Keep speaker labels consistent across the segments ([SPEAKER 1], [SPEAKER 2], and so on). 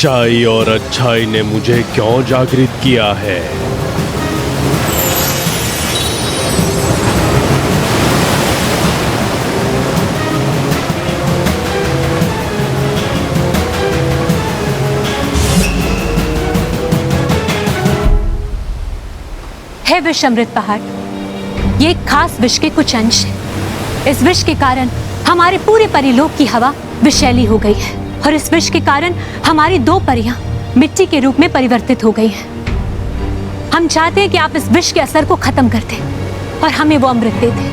[SPEAKER 1] सच्चाई और अच्छाई ने मुझे क्यों जागृत किया है?
[SPEAKER 2] है विष अमृत पहाड़, ये एक खास विष के कुछ अंश है। इस विष के कारण हमारे पूरे परिलोक की हवा विषैली हो गई है और इस विष के कारण हमारी 2 परियां मिट्टी के रूप में परिवर्तित हो गई हैं। हम चाहते हैं कि आप इस विष के असर को खत्म कर दें और हमें वो अमृत दे दें।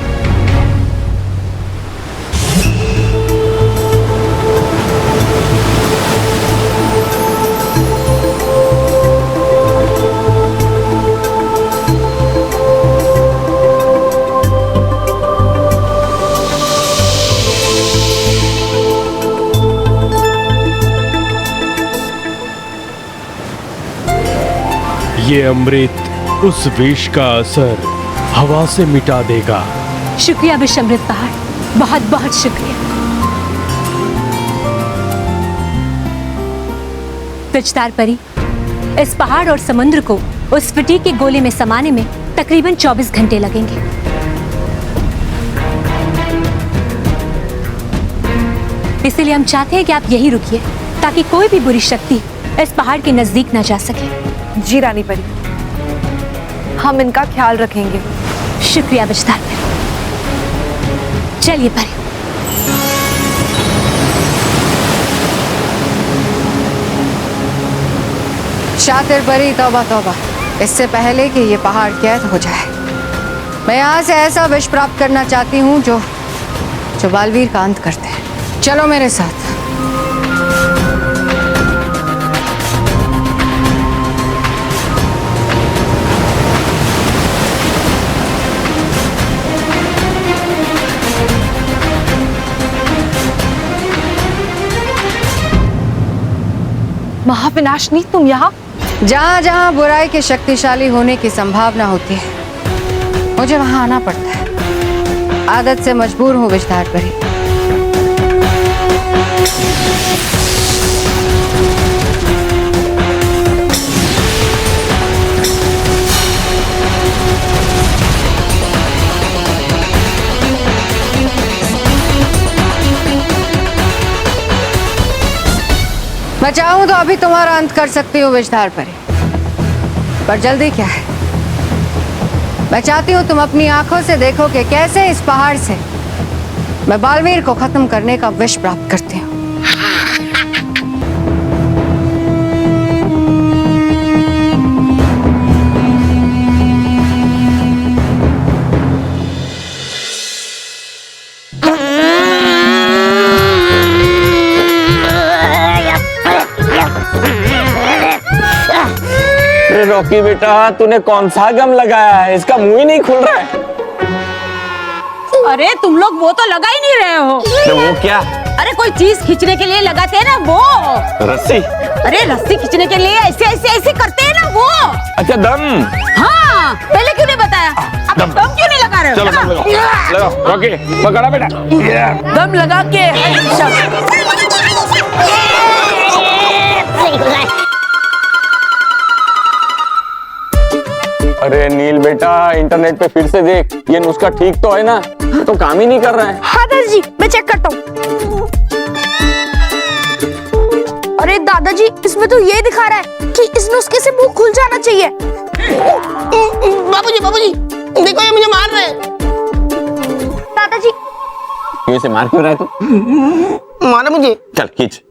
[SPEAKER 1] ये अमृत उस विष का असर हवा से मिटा देगा।
[SPEAKER 2] शुक्रिया विष अमृत पहाड़, बहुत बहुत शुक्रिया। पिचदार परी, इस पहाड़ और समुद्र को उस फिटी के गोले में समाने में तकरीबन 24 घंटे लगेंगे। इसलिए हम चाहते हैं कि आप यहीं रुकिए ताकि कोई भी बुरी शक्ति इस पहाड़ के नजदीक न जा सके।
[SPEAKER 3] जी रानी परी, हम इनका ख्याल रखेंगे।
[SPEAKER 2] शुक्रिया विचदार परी। चलिए परी।
[SPEAKER 4] शातिर परी, तौबा तौबा, इससे पहले कि ये पहाड़ कैद हो जाए, मैं यहाँ से ऐसा विष प्राप्त करना चाहती हूँ जो बालवीर का अंत करते हैं। चलो मेरे साथ।
[SPEAKER 3] महाविनाशनी, तुम यहाँ?
[SPEAKER 4] जहाँ जहाँ बुराई के शक्तिशाली होने की संभावना होती है मुझे वहाँ आना पड़ता है। आदत से मजबूर हूँ विचदार परी। मैं चाहूं तो अभी तुम्हारा अंत कर सकती हूँ विचधार परी, पर जल्दी क्या है? मैं चाहती हूँ तुम अपनी आंखों से देखो कि कैसे इस पहाड़ से मैं बालवीर को खत्म करने का विष प्राप्त करती हूँ।
[SPEAKER 5] रॉकी बेटा, तूने कौन सा गम लगाया है? इसका मुंह ही नहीं खुल रहा है।
[SPEAKER 6] अरे तुम लोग वो तो लगा ही नहीं रहे हो।
[SPEAKER 5] तो वो क्या?
[SPEAKER 6] अरे कोई चीज खींचने के लिए लगाते हैं ना वो।
[SPEAKER 5] रस्सी?
[SPEAKER 6] अरे रस्सी खींचने के लिए ऐसे ऐसे ऐसे करते हैं ना वो।
[SPEAKER 5] अच्छा, दम?
[SPEAKER 6] हाँ, पहले क्यों नहीं बताया? अब दम क्यों नहीं लगा रहे हो?
[SPEAKER 5] चलो दम लगाओ। लगाओ रॉकी, पकड़ा बेटा।
[SPEAKER 6] दम लगा के।
[SPEAKER 5] अरे नील बेटा, इंटरनेट पे फिर से देख, ये नुस्खा ठीक तो है ना? तो काम ही नहीं कर रहा है।
[SPEAKER 3] हाँ दादाजी, मैं चेक करता हूँ। अरे दादाजी, इसमें तो ये दिखा रहा है कि इस नुस्खे से मुंह खुल जाना चाहिए।
[SPEAKER 7] बाबूजी, बाबूजी, देखो ये मुझे मार रहे हैं।
[SPEAKER 3] दादाजी,
[SPEAKER 5] क्यों इसे मार क्यों रहा है तू?
[SPEAKER 7] मारे मुझे।
[SPEAKER 5] चल खींच।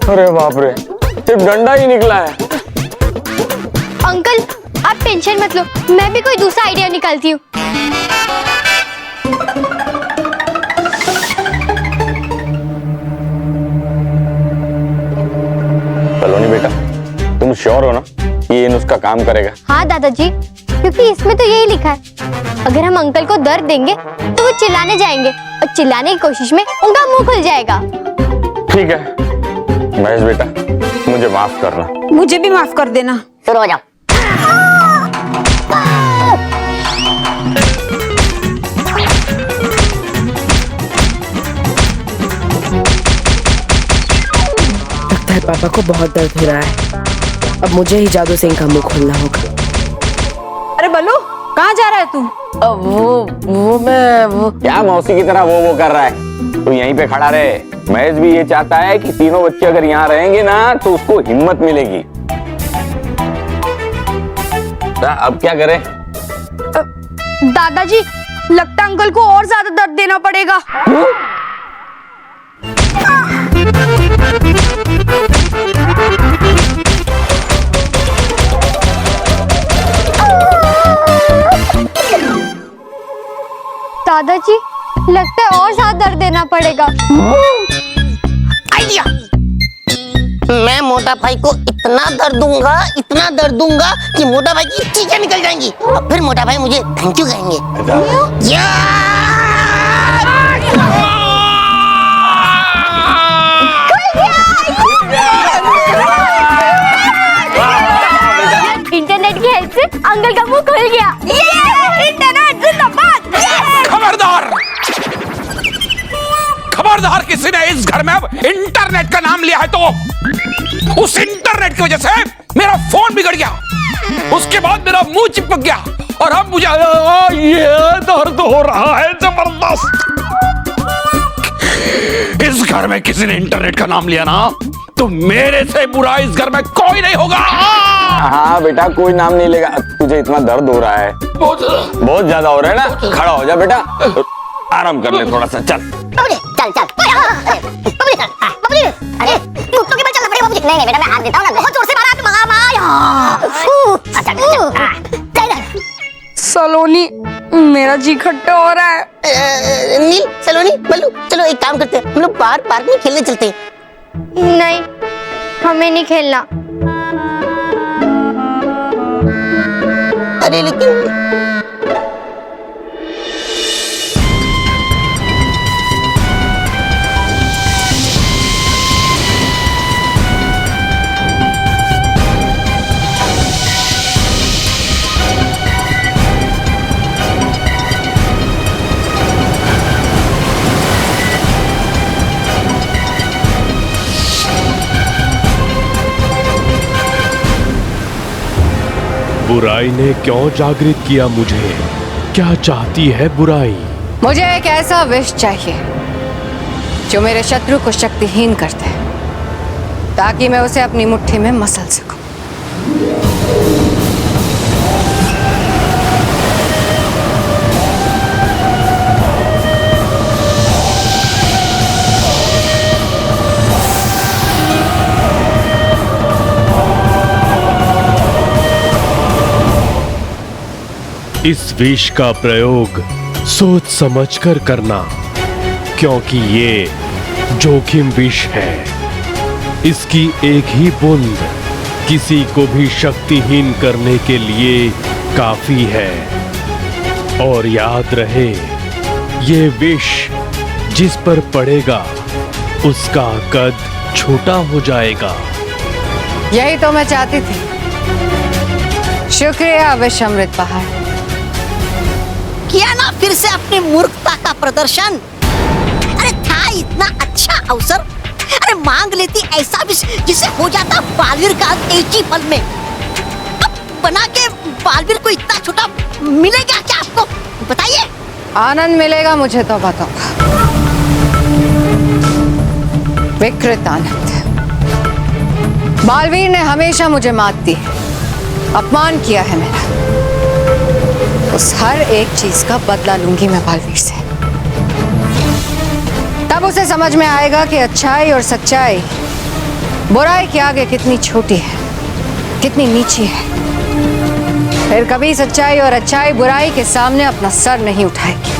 [SPEAKER 5] अरे बाप रे, सिर्फ डंडा ही निकला है।
[SPEAKER 8] अंकल, आप टेंशन मत लो, मैं भी कोई दूसरा आइडिया निकालती हूँ।
[SPEAKER 5] सलोनी बेटा, तुम श्योर हो ना कि ये नुस्खा काम करेगा?
[SPEAKER 8] हाँ दादाजी, क्योंकि इसमें तो यही लिखा है। अगर हम अंकल को दर्द देंगे तो वो चिल्लाने जाएंगे और चिल्लाने की कोशिश में उनका मुंह खुल जाएगा।
[SPEAKER 5] ठीक है महेश बेटा, मुझे माफ करना।
[SPEAKER 6] मुझे भी माफ कर देना।
[SPEAKER 7] शुरू हो जाओ।
[SPEAKER 9] लगता है पापा को बहुत दर्द हो रहा है। अब मुझे ही जादू सिंह का मुंह खोलना होगा।
[SPEAKER 6] अरे बल्लू, कहाँ जा रहा है तू?
[SPEAKER 9] वो
[SPEAKER 5] क्या मौसी की तरह वो कर रहा है? तू यहीं पे खड़ा रहे। महेश भी ये चाहता है कि तीनों बच्चे अगर यहाँ रहेंगे ना तो उसको हिम्मत मिलेगी। अब क्या करें?
[SPEAKER 3] दादाजी, लगता है अंकल को और ज्यादा दर्द देना पड़ेगा।
[SPEAKER 8] दादाजी, लगता है और ज्यादा दर्द देना पड़ेगा।
[SPEAKER 7] आइडिया, मैं मोटा भाई को इतना दर्द दूंगा कि मोटा भाई की चीजें निकल जाएंगी और फिर मोटा भाई मुझे थैंक यू कहेंगे।
[SPEAKER 8] इंटरनेट की हेल्प से अंकल का मुंह खुल गया।
[SPEAKER 6] इंटरनेट जिंदाबाद।
[SPEAKER 10] खबरदार, खबरदार, किसी ने इस घर में अब इंटरनेट का नाम लिया है तो उस इंटरनेट की वजह से मेरा फोन बिगड़ गया, उसके बाद मेरा मुंह चिपक गया और अब मुझे ये दर्द हो रहा है जबरदस्त। इस घर में किसी ने इंटरनेट का नाम लिया ना तो मेरे से बुरा इस घर में कोई नहीं होगा।
[SPEAKER 5] हाँ बेटा, कोई नाम नहीं लेगा। तुझे इतना दर्द हो रहा है, बहुत ज्यादा हो रहा है ना? खड़ा हो जा बेटा, आराम कर ले थोड़ा सा। चल
[SPEAKER 7] चल चल। अरे घुटनों के बल चलना पड़ेगा मुझे। नहीं बेटा, मैं हाथ देता हूँ ना। बहुत जोर से मारा
[SPEAKER 3] सलोनी, मेरा जी खट्टा हो रहा है।
[SPEAKER 7] नील, सलोनी, बल्लू, चलो एक काम करते हैं, हम लोग पार्क में खेलने चलते हैं।
[SPEAKER 8] नहीं, हमें नहीं खेलना।
[SPEAKER 7] अरे लेकिन
[SPEAKER 1] बुराई ने क्यों जागृत किया मुझे? क्या चाहती है बुराई?
[SPEAKER 4] मुझे एक ऐसा विष चाहिए जो मेरे शत्रु को शक्तिहीन कर दे, ताकि मैं उसे अपनी मुट्ठी में मसल सकूं।
[SPEAKER 1] इस विष का प्रयोग सोच समझकर करना, क्योंकि ये जोखिम विष है। इसकी एक ही बूंद किसी को भी शक्तिहीन करने के लिए काफी है। और याद रहे, ये विष जिस पर पड़ेगा उसका कद छोटा हो जाएगा।
[SPEAKER 4] यही तो मैं चाहती थी। शुक्रिया विष अमृत पहाड़।
[SPEAKER 7] किया ना फिर से अपनी मूर्खता का प्रदर्शन। अरे था इतना अच्छा अवसर, अरे मांग लेती ऐसा भी जिसे हो जाता बालवीर का एक ही पल में। अब बना के बालवीर को इतना छोटा मिलेगा क्या आपको? बताइए।
[SPEAKER 4] आनंद मिलेगा मुझे तो बताओ। विकृत आनंद। बालवीर ने हमेशा मुझे मात दी, अपमान किया है मेरा। उस हर एक चीज का बदला लूंगी मैं बालवीर से। तब उसे समझ में आएगा कि अच्छाई और सच्चाई बुराई के आगे कितनी छोटी है, कितनी नीची है। फिर कभी सच्चाई और अच्छाई बुराई के सामने अपना सर नहीं उठाएगी।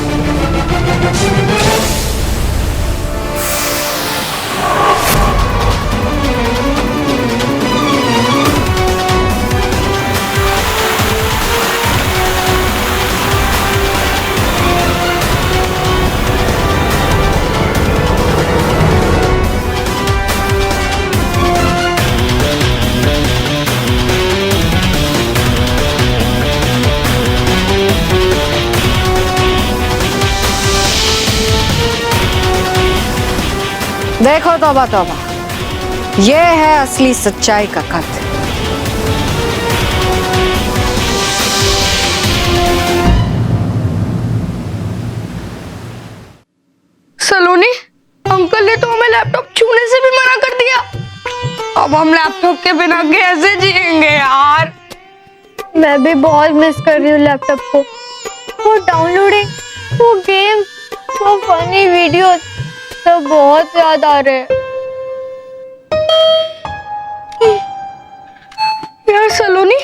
[SPEAKER 4] देखो तौबा तौबा, ये है असली सच्चाई का खत।
[SPEAKER 3] सलोनी, अंकल ने तो हमें लैपटॉप छूने से भी मना कर दिया। अब हम लैपटॉप के बिना कैसे जिएंगे यार?
[SPEAKER 8] मैं भी बहुत मिस कर रही हूँ लैपटॉप को। वो डाउनलोडिंग, वो गेम, वो फनी वीडियोस सब बहुत याद आ रहे हैं।
[SPEAKER 3] यार सलोनी,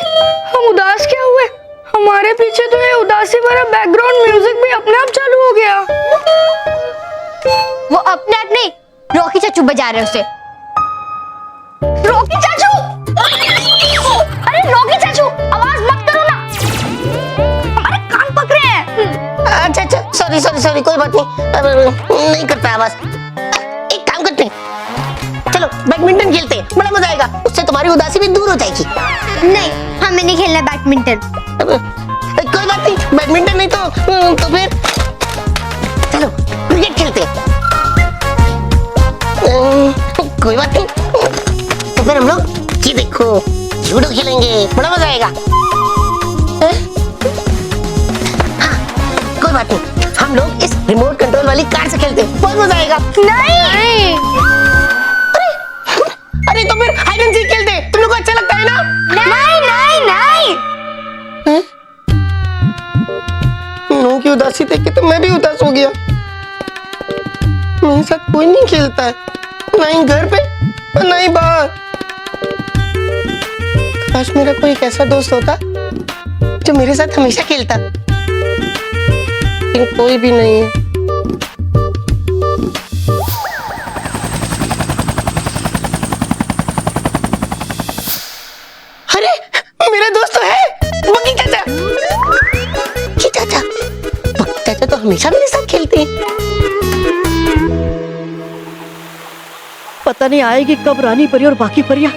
[SPEAKER 3] हम उदास क्या हुए? हमारे पीछे तो ये उदासी भरा बैकग्राउंड म्यूजिक भी अपने आप चालू हो गया।
[SPEAKER 8] वो अपने आप नहीं, रॉकी चाचू बजा रहे उसे। रॉकी चाचू! अरे रॉकी चाचू, आवाज मत करो ना। अरे कान पकड़े हैं।
[SPEAKER 7] अच्छा अच्छा, सॉरी सॉरी सॉरी, कोई बात नहीं, नहीं करता आवाज। एक काम करते हैं, चलो बैडमिंटन खेलते हैं, बड़ा मजा आएगा, उससे तुम्हारी उदासी भी दूर हो जाएगी।
[SPEAKER 8] नहीं, हमें नहीं खेलना बैडमिंटन।
[SPEAKER 7] कोई बात नहीं, बैडमिंटन नहीं तो फिर चलो क्रिकेट खेलते हैं। कोई बात नहीं, तो फिर हम लोग ये देखो लूडो खेलेंगे, बड़ा मजा आएगा। हाँ, कोई बात नहीं, हम लोग इस रिमोट कंट्रोल वाली कार से खेलते हैं, बहुत मजा आएगा।
[SPEAKER 8] नहीं,
[SPEAKER 7] अरे तो फिर हाइड एंड सीक खेलते हैं, तुम लोग को अच्छा लगता है ना?
[SPEAKER 8] नहीं, नहीं, नहीं।
[SPEAKER 7] नू की उदासी देख के तो मैं भी उदास हो गया। मेरे साथ कोई नहीं खेलता है, ना ही घर पे और ना ही बाहर। काश मेरा कोई एक ऐसा दोस्त होता जो मेरे साथ हमेशा खेलता, लेकिन कोई भी नहीं है। अरे मेरा दोस्त तो है, बग्गी चाचा। बग्गी चाचा, बग्गी चाचा तो हमेशा मेरे साथ खेलते हैं।
[SPEAKER 11] पता नहीं आएगी कब रानी परी और बाकी परियां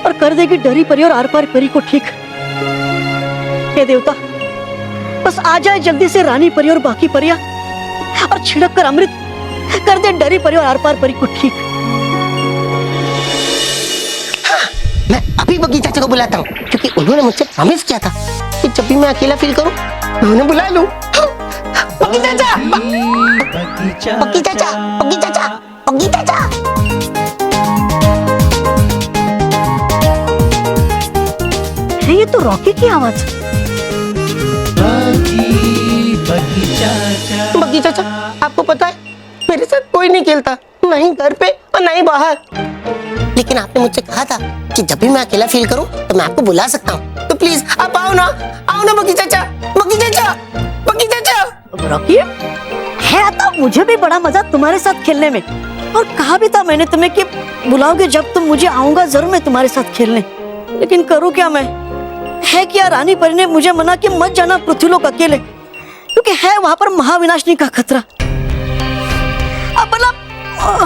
[SPEAKER 11] और कर देगी डरी परी और आर पार परी को ठीक। हे देवता, बस आ जाए जल्दी से रानी परी और बाकी परियां और छिड़क कर अमृत कर दे डरी परी और आर पार परी को ठीक।
[SPEAKER 7] हाँ, मैं अभी बग्गी चाचा को बुलाता हूँ, क्योंकि उन्होंने मुझसे प्रॉमिस किया था कि जब भी मैं अकेला फील करूँ मैं उन्हें बुला लूँ। बग्गी चाचा, बग्गी चाचा, बग्गी चाचा, बग्गी चाचा।
[SPEAKER 11] ये तो रॉकी की आवाज।
[SPEAKER 7] बग्गी चाचा, आपको पता है मेरे साथ कोई नहीं खेलता, ना ही घर पे और ना ही बाहर। लेकिन आपने मुझसे कहा था कि जब भी मैं अकेला फील करूं तो मैं आपको बुला सकता हूं, तो प्लीज आप आओ ना बग्गी चाचा, बग्गी चाचा, बग्गी चाचा।
[SPEAKER 11] रॉकी, है तो मुझे भी बड़ा मजा तुम्हारे साथ खेलने में, और कहा भी था मैंने तुम्हें कि बुलाओगे जब तुम मुझे, आऊंगा जरूर मैं तुम्हारे साथ खेलने। लेकिन करूँ क्या मैं? है क्या रानी परी ने मुझे मना कि मत जाना पृथ्वीलोक अकेले, क्योंकि है वहां पर महाविनाशनी का खतरा। अब भला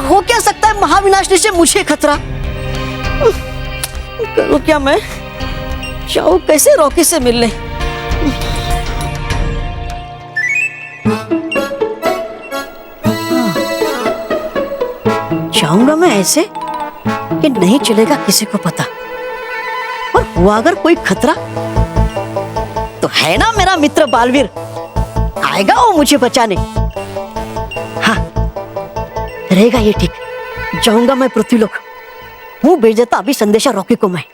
[SPEAKER 11] हो क्या सकता है महाविनाशनी से मुझे खतरा? करूँ क्या मैं? जाऊँ कैसे रॉकी से मिलने? जाऊंगा मैं ऐसे कि नहीं चलेगा किसी को पता, और हुआ अगर कोई खतरा तो है ना मेरा मित्र बालवीर, आएगा वो मुझे बचाने। हाँ, रहेगा ये ठीक। जाऊंगा मैं पृथ्वीलोक, हूँ भेज देता अभी संदेशा रॉकी को मैं।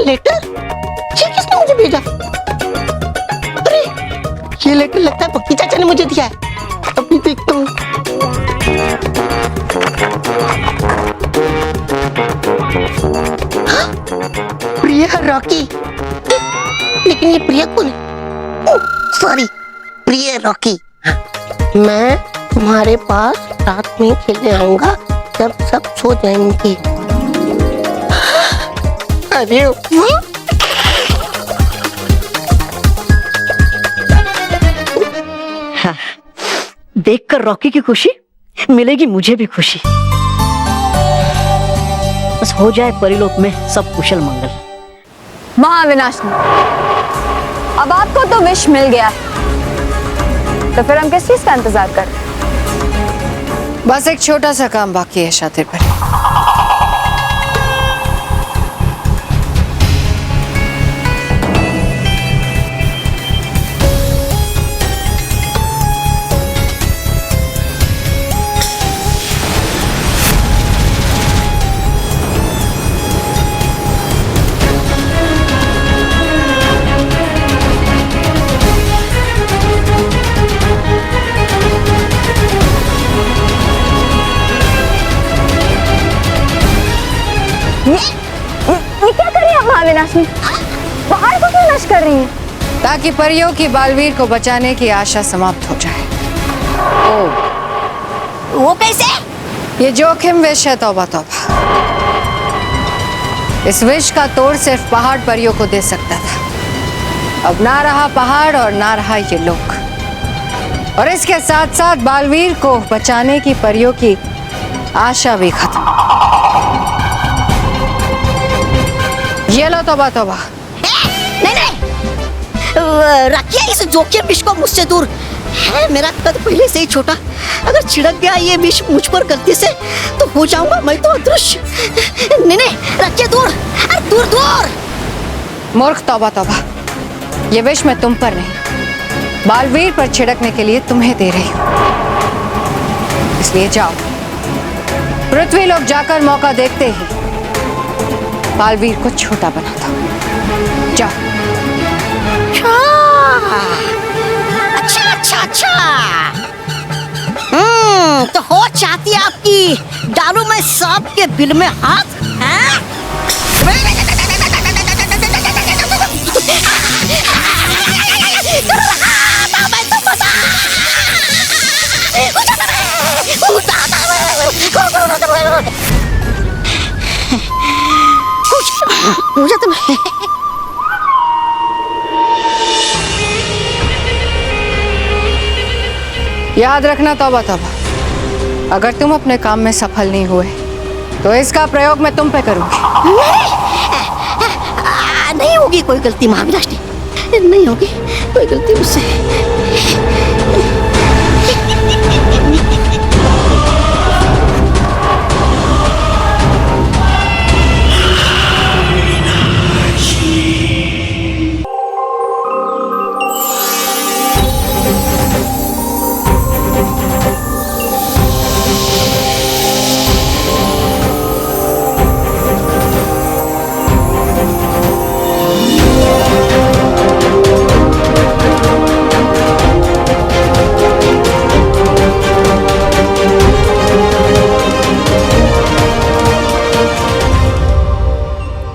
[SPEAKER 7] लेटर? ये किसने मुझे भेजा? अरे ये लेटर लगता है बग्गी चाचा
[SPEAKER 11] ने मुझे दिया है, अभी देखता हूँ। हाँ? प्रिया रॉकी, लेकिन ये प्रिया कौन है? सॉरी, प्रिया रॉकी। हाँ, मैं तुम्हारे पास रात में खेलने आऊंगा जब सब सो जाएंगे। अरे वाह! हाँ, देखकर रॉकी की खुशी मिलेगी मुझे भी खुशी। बस हो जाए परिलोक में सब कुशल मंगल।
[SPEAKER 4] महाविनाशनी, अब आपको तो विश मिल गया है, तो फिर हम किस चीज का इंतजार करें? बस एक छोटा सा काम बाकी है शातिर पर।
[SPEAKER 8] ये क्या कर रही है महाविनाशनी? पहाड़ को क्यों नष्ट कर रही है?
[SPEAKER 4] ताकि परियों की बालवीर को बचाने की आशा समाप्त हो जाए।
[SPEAKER 7] वो कैसे?
[SPEAKER 4] ये जोखिम विष है, तौबा तौबा। इस विष का तोड़ सिर्फ पहाड़ परियों को दे सकता था। अब ना रहा पहाड़ और ना रहा ये लोक, और इसके साथ साथ बालवीर को बचाने की परियों की आशा भी खत्म। ये लो तौबा तौबा।
[SPEAKER 7] नहीं रखिए इस जोखिम विष को मुझसे दूर। है मेरा कद पहले से ही छोटा, अगर छिड़क गया ये विष मुझ पर गलती से तो हो जाऊंगा मैं तो अदृश्य। नहीं रखिए दूर, अरे दूर दूर।
[SPEAKER 4] मूर्ख, तौबा तौबा। ये विष मैं तुम पर नहीं, बालवीर पर छिड़कने के लिए तुम्हें दे रही हूं। इसलिए जाओ, पृथ्वी लोग जाकर मौका देखते ही बालवीर को छोटा बना दो। जाओ।
[SPEAKER 7] अच्छा। तो हो चाहती है आपकी डालू मैं सांप के बिल में हाथ? मुझे तुम
[SPEAKER 4] याद रखना तौबा तौबा, अगर तुम अपने काम में सफल नहीं हुए तो इसका प्रयोग मैं तुम पे करूंगी।
[SPEAKER 7] नहीं होगी कोई गलती महाविनाशनी, नहीं होगी कोई गलती मुझसे।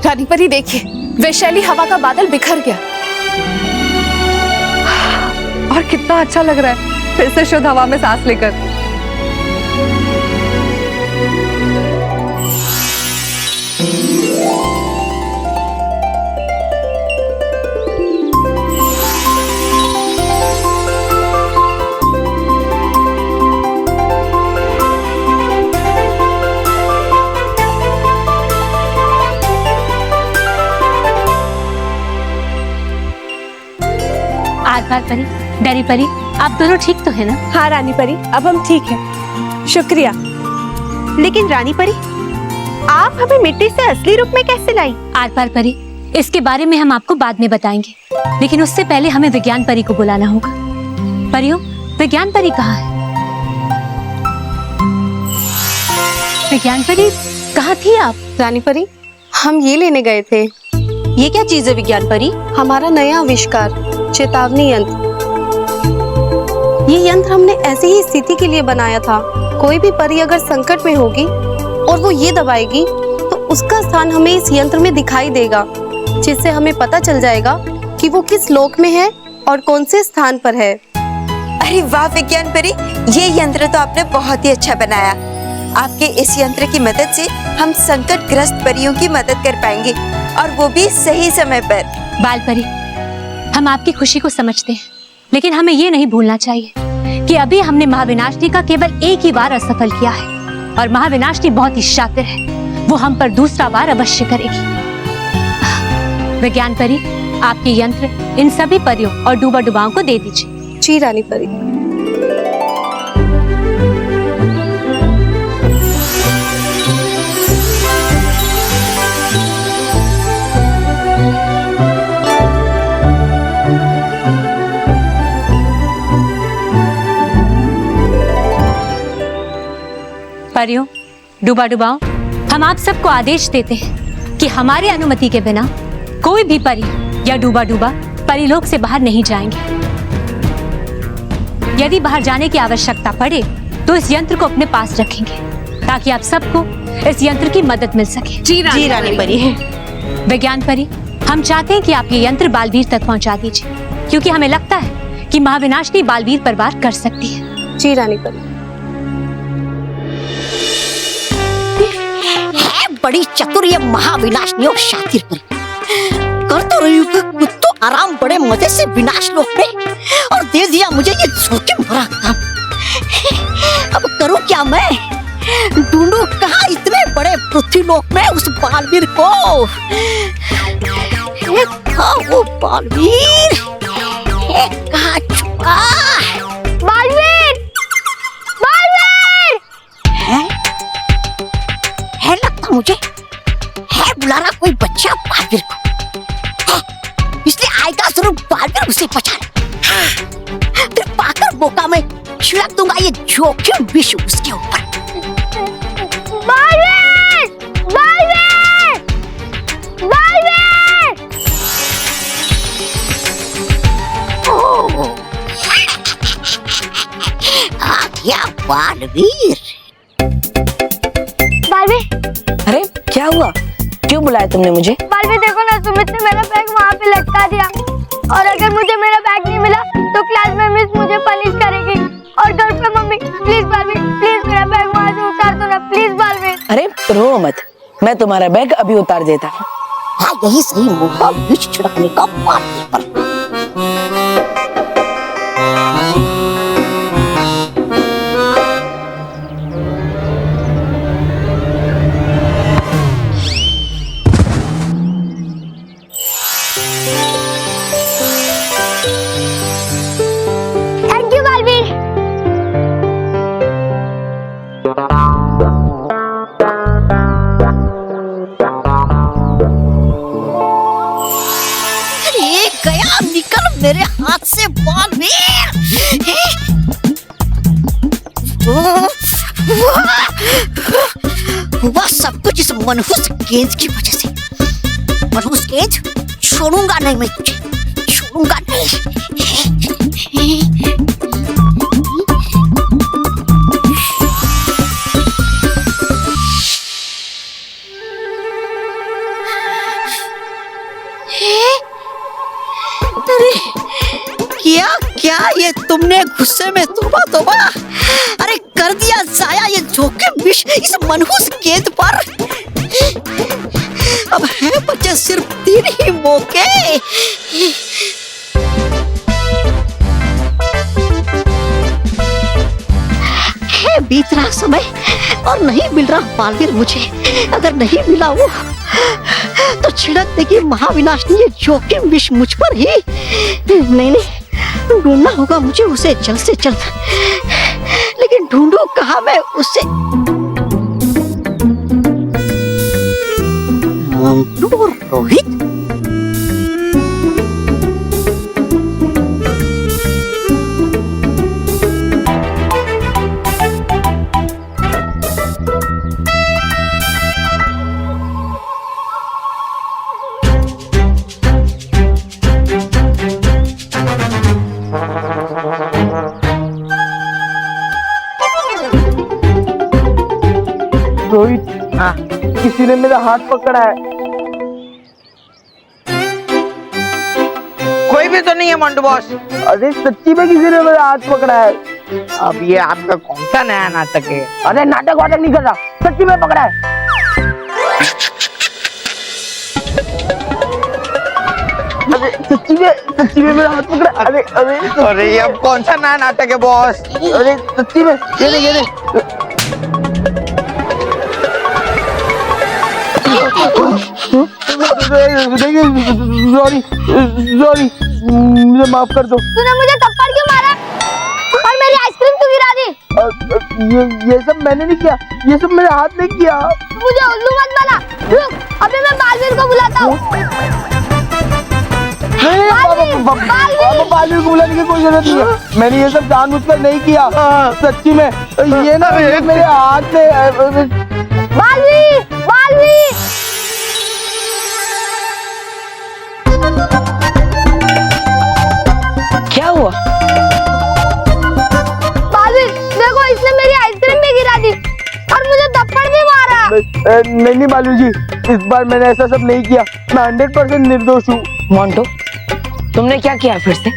[SPEAKER 6] रानी परी देखिए, वैशाली हवा का बादल बिखर गया
[SPEAKER 3] और कितना अच्छा लग रहा है फिर से शुद्ध हवा में सांस लेकर।
[SPEAKER 2] आधार परी, डैरी परी, आप दोनों ठीक तो है ना?
[SPEAKER 6] हाँ रानी परी, अब हम ठीक हैं, शुक्रिया। लेकिन रानी परी, आप हमें मिट्टी से असली रूप में कैसे लाई?
[SPEAKER 2] आधार परी, इसके बारे में हम आपको बाद में बताएंगे, लेकिन उससे पहले हमें विज्ञान परी को बुलाना होगा। परियों, विज्ञान परी कहाँ है? विज्ञान परी, कहाँ थी आप?
[SPEAKER 6] रानी परी, हम ये लेने गए थे। ये क्या चीज है विज्ञान परी? हमारा नया आविष्कार, चेतावनी यंत्र। ये यंत्र हमने ऐसी ही स्थिति के लिए बनाया था। कोई भी परी अगर संकट में होगी और वो ये दबाएगी तो उसका स्थान हमें इस यंत्र में दिखाई देगा, जिससे हमें पता चल जाएगा कि वो किस लोक में है और कौन से स्थान पर है।
[SPEAKER 12] अरे वाह विज्ञान परी, ये यंत्र तो आपने बहुत ही अच्छा बनाया। आपके इस यंत्र की मदद से हम संकटग्रस्त परियों की मदद कर पाएंगे, और वो भी सही समय पर।
[SPEAKER 2] बाल परी, हम आपकी खुशी को समझते हैं, लेकिन हमें ये नहीं भूलना चाहिए कि अभी हमने महाविनाशनी का केवल एक ही बार असफल किया है, और महाविनाशनी बहुत ही शातिर है, वो हम पर दूसरा बार अवश्य करेगी। विज्ञान परी, आपके यंत्र इन सभी परियों और डूबा डुबाओं को दे दीजिए।
[SPEAKER 6] जी रानी परी।
[SPEAKER 2] परियों, डूबा डुबाओ, हम आप सबको आदेश देते हैं कि हमारे अनुमति के बिना कोई भी परी या डूबा डूबा परीलोक से बाहर नहीं जाएंगे। यदि बाहर जाने की आवश्यकता पड़े तो इस यंत्र को अपने पास रखेंगे, ताकि आप सबको इस यंत्र की मदद मिल सके।
[SPEAKER 6] जी रानी परी।
[SPEAKER 2] विज्ञान परी, हम चाहते हैं कि आप ये यंत्र बालवीर तक पहुंचा दीजिए, क्योंकि हमें लगता है कि महाविनाशनी बालवीर पर वार कर सकती है।
[SPEAKER 6] जी रानी परी।
[SPEAKER 7] है बड़ी चतुर ये महाविनाशनी और शातिर परी। कर तो रही हूँ कि कुछ तो आराम बड़े मजे से विनाश लोक में, और दे दिया मुझे ये जोखिम भरा काम। अब करूँ क्या मैं? ढूंढूं कहाँ इतने बड़े पृथ्वीलोक में उस बालवीर को? कहाँ वो बालवीर? कहाँ छुपा?
[SPEAKER 8] बालवीर! बालवीर!
[SPEAKER 7] है लगता मुझे, है बुला रहा कोई बच्चा बालवीर को, इसलिए आएगा जरूर बालवीर उसे पहचान, फिर पाकर मौका में छिड़क दूंगा ये जोखिम विष उसके ऊपर।
[SPEAKER 8] बालवीर! बालवीर! बालवीर!
[SPEAKER 7] आ गया बालवीर।
[SPEAKER 8] बालवीर!
[SPEAKER 9] अरे क्या हुआ, क्यों बुलाया तुमने मुझे?
[SPEAKER 8] बालवीर देखो ना, सुमित ने मेरा बैग वहाँ पे लटका दिया, और अगर मुझे मेरा बैग नहीं मिला तो क्लास में मिस मुझे पनिश करेगी, और घर पे मम्मी। प्लीज बालवीर, प्लीज मेरा बैग वहाँ से उतार दो ना, प्लीज बालवीर।
[SPEAKER 9] अरे रो मत, मैं तुम्हारा बैग अभी उतार देता हूँ।
[SPEAKER 7] हाँ यही सही मौका विष छिड़कने का बालवीर पर।
[SPEAKER 8] Thank you Baalveer.
[SPEAKER 7] अरे गया निकल मेरे हाथ से बालवीर। हुआ सब कुछ इस मनहूस गेंद की वजह से। मनहूस गेंद, छोड़ूंगा नहीं मैं तुझे, छोड़ूंगा नहीं। अरे क्या क्या ये तुमने गुस्से में तोबा तोबा, अरे कर दिया जाया ये जोखिम विष इस मनहूस गेंद पर। अब है बचे सिर्फ 3 ही मौके। है बीत रहा समय और नहीं मिल रहा बालवीर मुझे। अगर नहीं मिला वो तो छिड़क देगी महाविनाशनी ये जोखिम विष मुझ पर ही। नहीं नहीं, ढूंढना होगा मुझे उसे जल्द से जल्द, लेकिन ढूंढूं कहाँ मैं उसे? मंटू और रोहित?
[SPEAKER 13] सच्ची ने मेरा हाथ पकड़ा है।
[SPEAKER 14] कोई भी तो नहीं है मंटू बॉस।
[SPEAKER 13] अरे सच्ची में किसी ने मेरा हाथ पकड़ा है।
[SPEAKER 14] अब ये आपका कौन सा नया नाटक है?
[SPEAKER 13] अरे नाटक वाटक नहीं कर रहा, सच्ची में पकड़ा है। अरे सच्ची में मेरा हाथ पकड़ा। अरे अरे
[SPEAKER 14] अरे ये अब कौन सा नया नाटक है बॉस?
[SPEAKER 13] अरे सच्ची में ये ले। सॉरी मुझे माफ कर दो।
[SPEAKER 8] तूने मुझे थप्पड़ क्यों मारा और मेरी आइसक्रीम क्यों गिरा दी?
[SPEAKER 13] ये सब मैंने नहीं किया, ये सब मेरे हाथ ने किया।
[SPEAKER 8] मुझे उल्लू मत बना। रुक, अभी मैं बालवीर को बुलाता हूँ।
[SPEAKER 13] बालवीर को बुलाने की कोई जरूरत नहीं है। मैंने ये सब जानबूझकर नहीं किया, सच्ची में। ये ना मेरे हाथ से।
[SPEAKER 8] बालवीर, बालवीर।
[SPEAKER 9] क्या हुआ?
[SPEAKER 8] बालवीर, देखो इसने मेरी आइसक्रीम भी गिरा दी और मुझे थप्पड़ भी मारा।
[SPEAKER 13] नहीं बालू जी, इस बार मैंने ऐसा सब नहीं किया। मैं 100% निर्दोष हूँ।
[SPEAKER 9] मोंटो, तुमने क्या किया फिर से?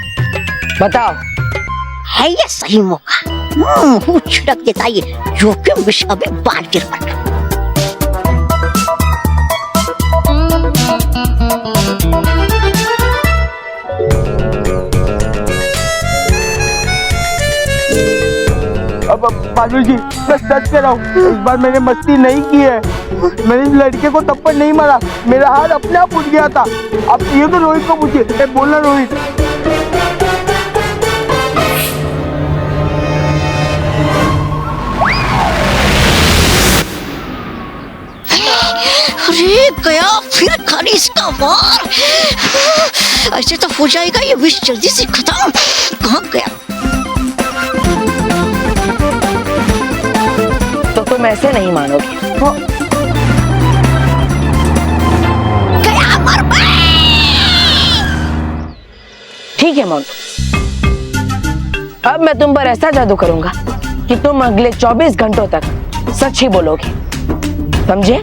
[SPEAKER 9] बताओ।
[SPEAKER 7] है ये सही मौका? मुंह छिड़क देता ये जोखिम विष अभी बालवीर पर।
[SPEAKER 13] अब बालू जी, मैं सच कह रहा हूँ, इस बार मैंने मस्ती नहीं की है। मैंने इस लड़के को थप्पड़ नहीं मारा, मेरा हाथ अपने आप उठ गया था। अब ये तो रोहित को पूछिए। बोलना रोहित।
[SPEAKER 7] अरे गया फिर खाली इसका वार। ऐसे तो हो जाएगा ये विष जल्दी से खत्म। कहाँ गया?
[SPEAKER 9] तो तुम ऐसे नहीं मानोगे।
[SPEAKER 7] गया मर गया।
[SPEAKER 9] ठीक है मोंटो, अब मैं तुम पर ऐसा जादू करूंगा कि तुम अगले 24 घंटों तक सच ही बोलोगे, समझे?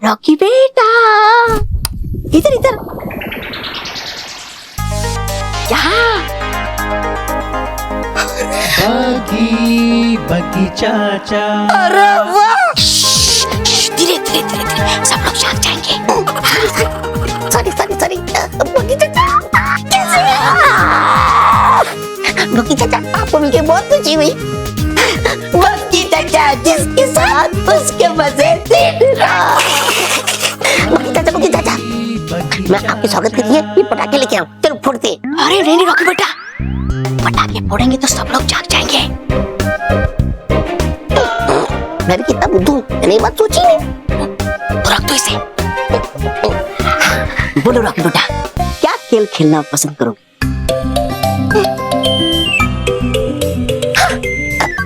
[SPEAKER 7] रॉकी बेटा, इधर इधर।
[SPEAKER 15] बगी चाचा।
[SPEAKER 7] अरे वाह, धीरे धीरे धीरे धीरे, सब लोग जाग जाएंगे। सॉरी सॉरी सॉरी, बगी चाचा कैसे? बगी चाचा आपको मिलके बहुत खुशी हुई। बगी चाचा जिसके साथ उसके मजे थे। बगी चाचा, मैं आपके स्वागत के लिए ये पटाखे लेके आऊं, चलो फोड़ते। अरे नहीं रॉकी बेटा, पटाखे फोड़ेंगे तो सब लोग जाग जाएंगे। मैं भी कितना बुद्धू हूँ, मैंने ये बात सोची नहीं। तो रख दो इसे। बोलो रॉकी बेटा, क्या खेल खेलना पसंद करोगे?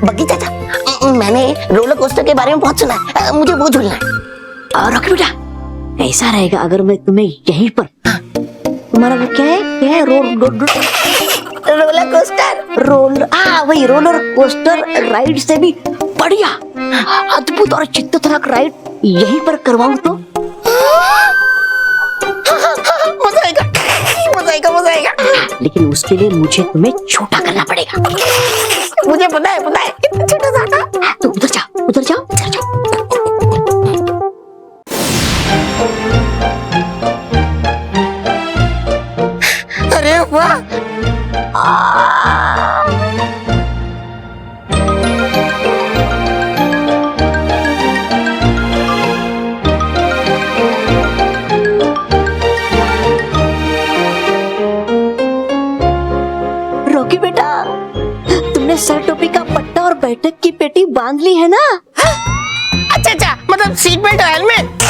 [SPEAKER 7] बग्गी चाचा, मैंने रोलर कोस्टर के बारे में बहुत सुना है, मुझे वो झूलना है। और रॉकी बेटा, ऐसा रहेगा अगर मैं तुम्हें यहीं पर, तुम्हारा वो क्या है रोलर कोस्टर, वही रोलर कोस्टर राइड से भी बढ़िया अद्भुत और चित्तथराक राइड यहीं पर करवाऊं तो मजा आएगा, मजा आएगा, मजा आएगा। लेकिन उसके लिए मुझे तुम्हें छोटा करना पड़ेगा। मुझे पता है कितना छोटा सा। तो उधर जाओ, उधर जाओ, उधर जाओ। अरे वाह,
[SPEAKER 11] सर टोपी का पट्टा और बैठक की पेटी बांध ली है ना?
[SPEAKER 14] अच्छा अच्छा, मतलब सीट बेल्ट और हेलमेट।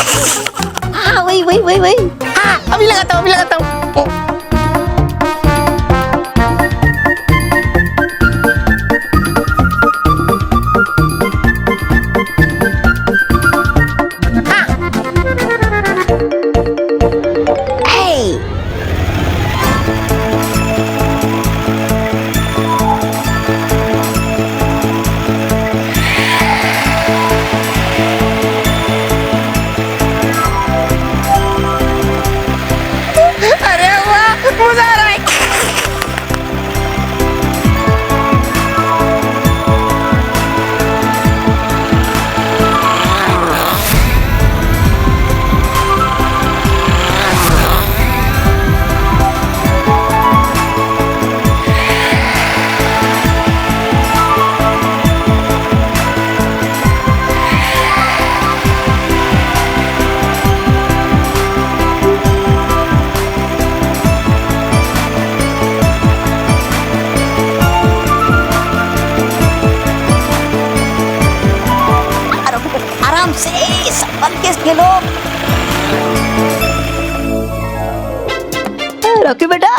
[SPEAKER 11] हाँ वही वही वही वही।
[SPEAKER 14] हाँ अभी लगाता हूँ, अभी लगाता हूँ।
[SPEAKER 7] आराम से संभल के खेलो।
[SPEAKER 11] रॉकी बेटा,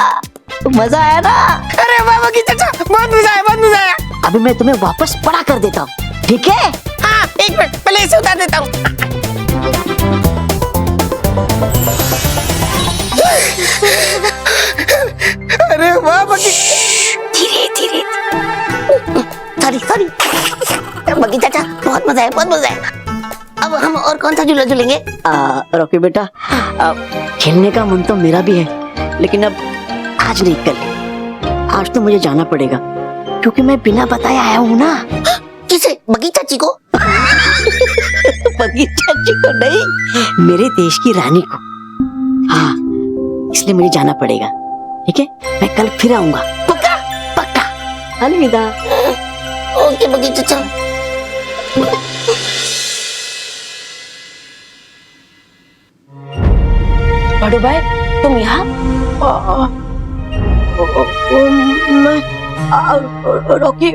[SPEAKER 11] मजा आया ना?
[SPEAKER 14] अरे वाह बगी चाचा, बहुत मजा आया, बहुत मजा आया।
[SPEAKER 11] अभी मैं तुम्हें वापस पढ़ा कर देता हूँ, ठीक है?
[SPEAKER 14] हाँ एक मिनट, पहले इसे उतार देता हूँ। अरे वाह बगी।
[SPEAKER 7] धीरे धीरे। Sorry sorry. बगी चाचा, बहुत मजा आया, बहुत मजा आया। अब हम और कौन सा झूला झूलेंगे?
[SPEAKER 11] रॉकी बेटा, खेलने का मन तो मेरा भी है, लेकिन अब आज नहीं, कल। आज तो मुझे जाना पड़ेगा, क्योंकि मैं बिना बताए आया हूँ ना।
[SPEAKER 7] किसे? बगी चाची को?
[SPEAKER 11] बगी चाची को नहीं, मेरे देश की रानी को। हाँ, इसलिए मुझे जाना पड़ेगा, ठीक है? मैं कल फिर आऊंगा।
[SPEAKER 7] पक्का? पक्का।
[SPEAKER 11] अलविदा।
[SPEAKER 7] ओके बगी चाचा।
[SPEAKER 9] बड़ू भाई, तुम यहाँ?
[SPEAKER 11] मैं रॉकी।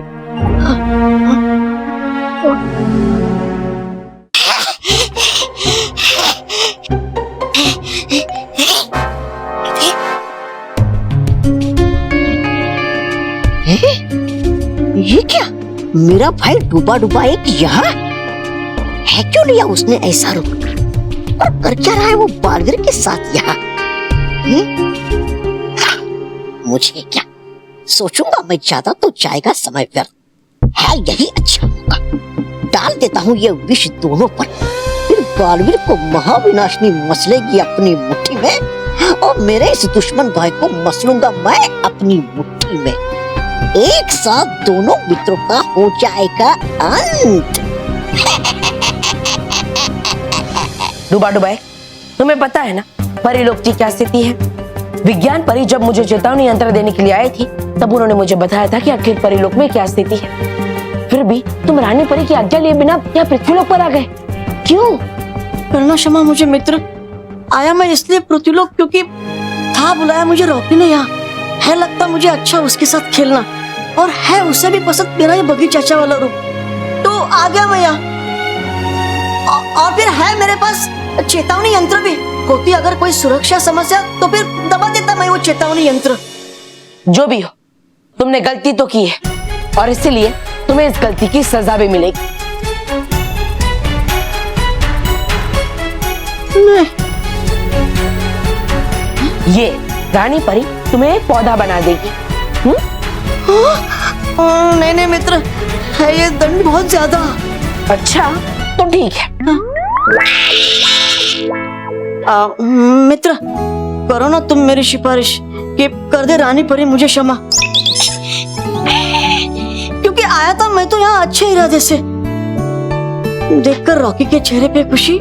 [SPEAKER 7] ये क्या? मेरा भाई डूबा डूबा एक यहाँ है, क्यों लिया उसने ऐसा रुख? और कर क्या रहा है वो बालवीर के साथ यहाँ? मुझे क्या, सोचूंगा मैं ज्यादा तो जाएगा समय व्यर्थ। है यही अच्छा होगा, डाल देता हूँ ये विष दोनों पर, फिर बालवीर को महाविनाशनी मसलेगी अपनी मुट्ठी में, और मेरे इस दुश्मन भाई को मसलूंगा मैं अपनी मुट्ठी में। एक साथ दोनों मित्रों का हो जाएगा अंत।
[SPEAKER 9] डूबा डुबाई, तुम्हें पता है ना परिलोक की क्या स्थिति है? विज्ञान परी जब मुझे चेतावनी यंत्र देने के लिए आई थी, तब उन्होंने मुझे बताया था कि आखिर परिलोक में क्या स्थिति है। फिर भी तुम रानी परी की आज्ञा लिए बिना यहाँ पृथ्वीलोक पर आ गए, क्यों?
[SPEAKER 11] करना क्षमा मुझे मित्र, आया मैं इसलिए पृथ्वीलोक क्योंकि था बुलाया मुझे रॉकी ने यहाँ। है लगता मुझे अच्छा उसके साथ खेलना, और है उसे भी पसंद मेरा ये बगी चाचा वाला रूप, तो आ गया मैं यहाँ। और फिर है मेरे पास चेतावनी यंत्र भी, होती अगर कोई सुरक्षा समस्या तो फिर दबा देता मैं वो चेतावनी यंत्र।
[SPEAKER 9] जो भी हो, तुमने गलती तो की है, और इसीलिए तुम्हें इस गलती की सजा भी मिलेगी। ये रानी परी तुम्हें एक पौधा बना देगी।
[SPEAKER 11] नहीं नहीं मित्र, है ये दंड बहुत ज्यादा।
[SPEAKER 9] अच्छा तो ठीक है।
[SPEAKER 11] मित्र, करो ना तुम मेरी सिफारिश कि कर दे रानी परी मुझे क्षमा, क्योंकि आया था मैं तो यहाँ अच्छे इरादे से। देखकर रॉकी के चेहरे पे खुशी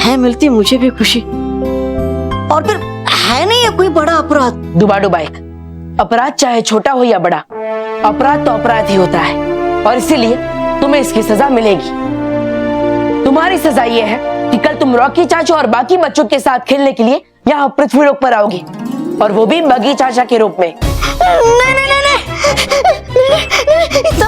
[SPEAKER 11] है, मिलती मुझे भी खुशी। और फिर है नहीं ये कोई बड़ा अपराध।
[SPEAKER 9] डुबा डुबाइक, अपराध चाहे छोटा हो या बड़ा, अपराध तो अपराध ही होता है, और इसीलिए तुम्हें इसकी सजा मिलेगी। तुम्हारी सजा ये है कि कल तुम रॉकी चाचा और बाकी बच्चों के साथ खेलने के लिए यहाँ पृथ्वीलोक पर आओगे, और वो भी बगी चाचा के रूप में।
[SPEAKER 11] नहीं नहीं नहीं, नहीं, नहीं, नहीं,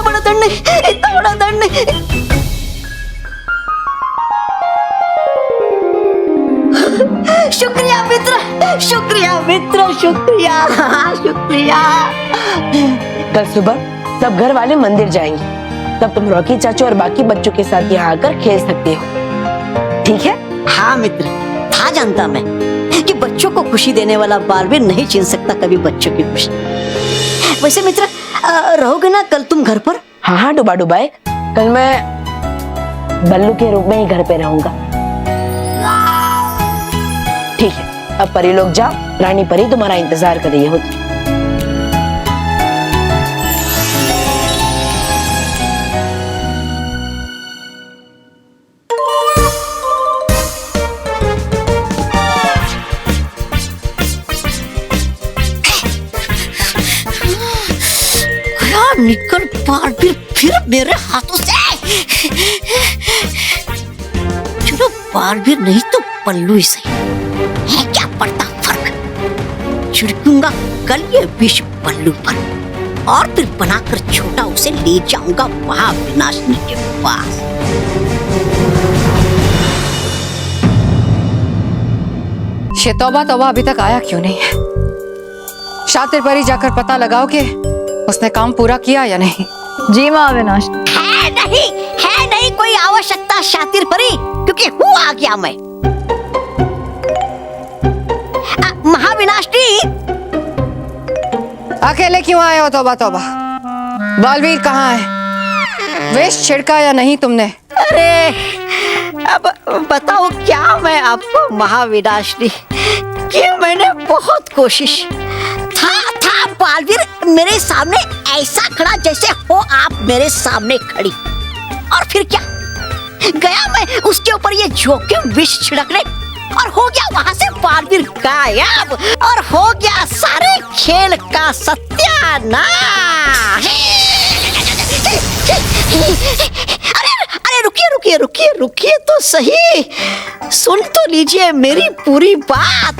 [SPEAKER 7] शुक्रिया शुक्रिया।
[SPEAKER 9] कल सुबह सब घर वाले मंदिर जाएंगे, तब तुम रॉकी चाचू और बाकी बच्चों के साथ यहाँ आकर खेल सकते हो, ठीक है?
[SPEAKER 7] हाँ मित्र, था जानता मैं कि बच्चों को खुशी देने वाला बालवीर नहीं छीन सकता कभी बच्चों की खुशी। वैसे मित्र, रहोगे ना कल तुम घर पर?
[SPEAKER 9] हाँ हाँ डुबा डुबाए, कल मैं बल्लू के रूप में ही घर पे रहूंगा। ठीक है, अब परी लोग जाओ, रानी परी तुम्हारा इंतजार कर रही होगी।
[SPEAKER 7] निकल बालवीर फिर मेरे हाथों से। चलो बालवीर नहीं तो पल्लू ही सही, है क्या पड़ता फर्क। छिड़कूंगा कल ये विष पल्लू पर और फिर बनाकर छोटा उसे ले जाऊंगा महाविनाशिनी के पास।
[SPEAKER 4] ये तौबा तौबा अभी तक आया क्यों नहीं है? शातिर परी जाकर पता लगाओ कि उसने काम पूरा किया या नहीं।
[SPEAKER 3] जी माँ अविनाश।
[SPEAKER 7] है नहीं कोई आवश्यकता शातिर परी, क्योंकि हूँ आ गया मैं। महाविनाशिनी,
[SPEAKER 4] अकेले क्यों आए हो? तौबा तौबा, बालवीर कहाँ है? विष छिड़का या नहीं तुमने?
[SPEAKER 7] अरे अब बताओ क्या मैं आपको महाविनाशिनी, कि मैंने बहुत कोशिश। था बालवीर मेरे सामने ऐसा खड़ा जैसे हो आप मेरे सामने खड़ी, और फिर क्या गया मैं उसके ऊपर ये जोखिम विष छिड़कने, और हो गया वहां से बालवीर गायब, और हो गया सारे खेल का सत्यानाश। अरे रुकिए तो सही, सुन तो लीजिए मेरी पूरी बात।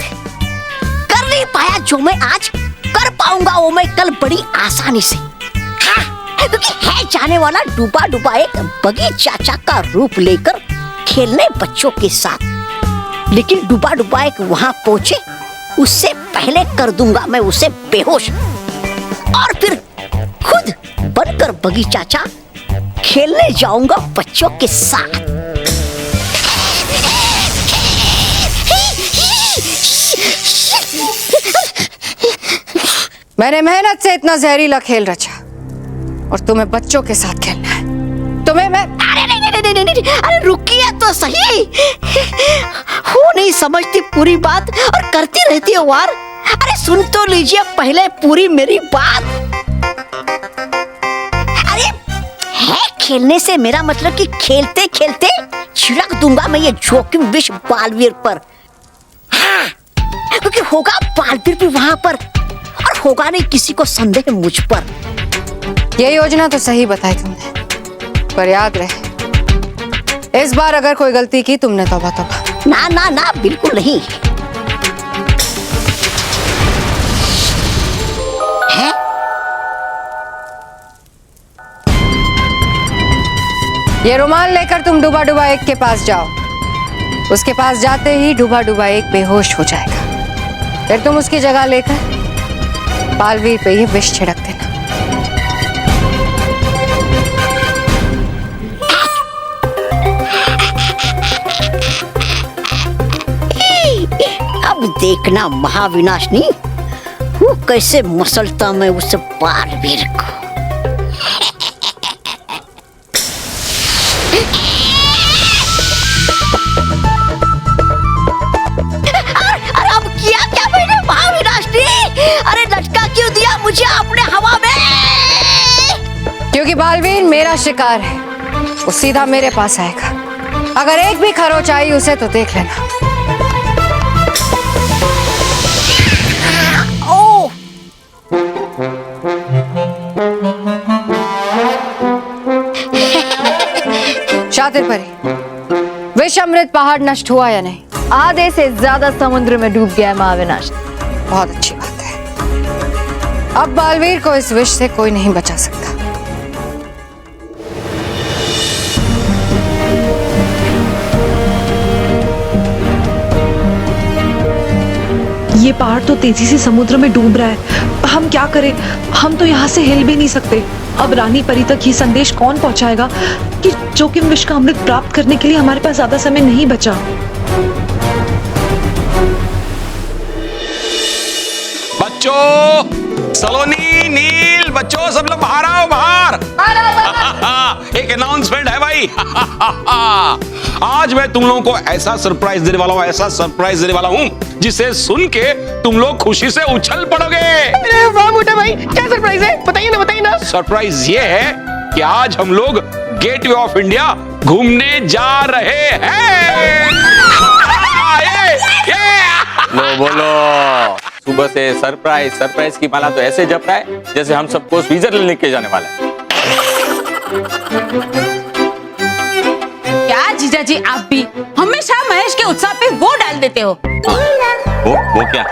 [SPEAKER 7] कर नहीं पाया जो मैं आज, कर पाऊंगा वो मैं कल बड़ी आसानी से। हाँ, क्योंकि है जाने वाला डूबा डूबा एक बगी चाचा का रूप लेकर खेलने बच्चों के साथ, लेकिन डूबा डूबा एक वहां पहुंचे उससे पहले कर दूंगा मैं उसे बेहोश, और फिर खुद बनकर बगी चाचा खेलने जाऊंगा बच्चों के साथ।
[SPEAKER 4] मैंने मेहनत से इतना जहरीला खेल रचा और तुम्हें बच्चों के साथ खेलना है। तुम्हें मैं
[SPEAKER 7] नहीं, अरे रुकिए तो सही, हो नहीं समझती पूरी बात और करती रहती हो वार। अरे सुन तो लीजिए पहले पूरी मेरी बात। अरे है खेलने से मेरा मतलब कि खेलते खेलते छिड़क दूंगा मैं ये जोखिम विष बालवीर पर। हाँ, क्योंकि होगा बालवीर भी वहां पर, और होगा नहीं किसी को संदेह मुझ पर।
[SPEAKER 4] ये योजना तो सही बताई तुमने, पर याद रहे इस बार अगर कोई गलती की तुमने तौबा तौबा।
[SPEAKER 7] ना बिल्कुल नहीं। है?
[SPEAKER 4] ये रुमाल लेकर तुम डूबा डूबा एक के पास जाओ। उसके पास जाते ही डूबा डूबा एक बेहोश हो जाएगा। फिर तुम उसकी जगह लेकर बालवीर पे ये विष छिड़क देना।
[SPEAKER 7] अब देखना महाविनाशिनी, वो कैसे मसलता मैं उस बालवीर को। अरे अब किया क्या मैंने महाविनाशिनी? अरे लटका क्यों दिया मुझे आपने हवा में?
[SPEAKER 4] क्योंकि बालवीर मेरा शिकार है, वो सीधा मेरे पास आएगा। अगर एक भी खरोच आई उसे तो देख लेना। शातिर परी, विष अमृत पहाड़ नष्ट हुआ या नहीं?
[SPEAKER 3] आधे से ज्यादा समुद्र में डूब गया है महाविनाश।
[SPEAKER 4] बहुत अच्छी बात है। अब बालवीर को इस विष से कोई नहीं बचा सकता।
[SPEAKER 16] ये पहाड़ तो तेजी से समुद्र में डूब रहा है। हम क्या करें? हम तो यहाँ से हिल भी नहीं सकते। अब रानी परी तक ये संदेश कौन पहुंचाएगा कि जोखिम विष का अमृत प्राप्त करने के लिए हमारे पास ज्यादा समय नहीं बचा।
[SPEAKER 10] बच्चों, सलोनी, नील, बच्चों सब लोग बाहर आओ, बाहर। एक अनाउंसमेंट है भाई। आज मैं तुम लोगों को ऐसा सरप्राइज देने वाला हूँ, ऐसा सरप्राइज देने वाला हूँ जिसे सुन के तुम लोग खुशी से उछल पड़ोगे।
[SPEAKER 14] अरे वाह मोटा भाई, क्या सरप्राइज है? बताइए ना।
[SPEAKER 10] सरप्राइज ये है कि आज हम लोग गेटवे ऑफ इंडिया घूमने जा रहे हैं।
[SPEAKER 5] लो बोलो, सुबह से सरप्राइज की माला तो ऐसे जप रहा है जैसे हम सबको स्विट्जरलैंड लेके जाने वाला है।
[SPEAKER 17] क्या जीजा जी, आप भी हमेशा महेश के उत्साह पे वो डाल देते हो।
[SPEAKER 5] वो क्या?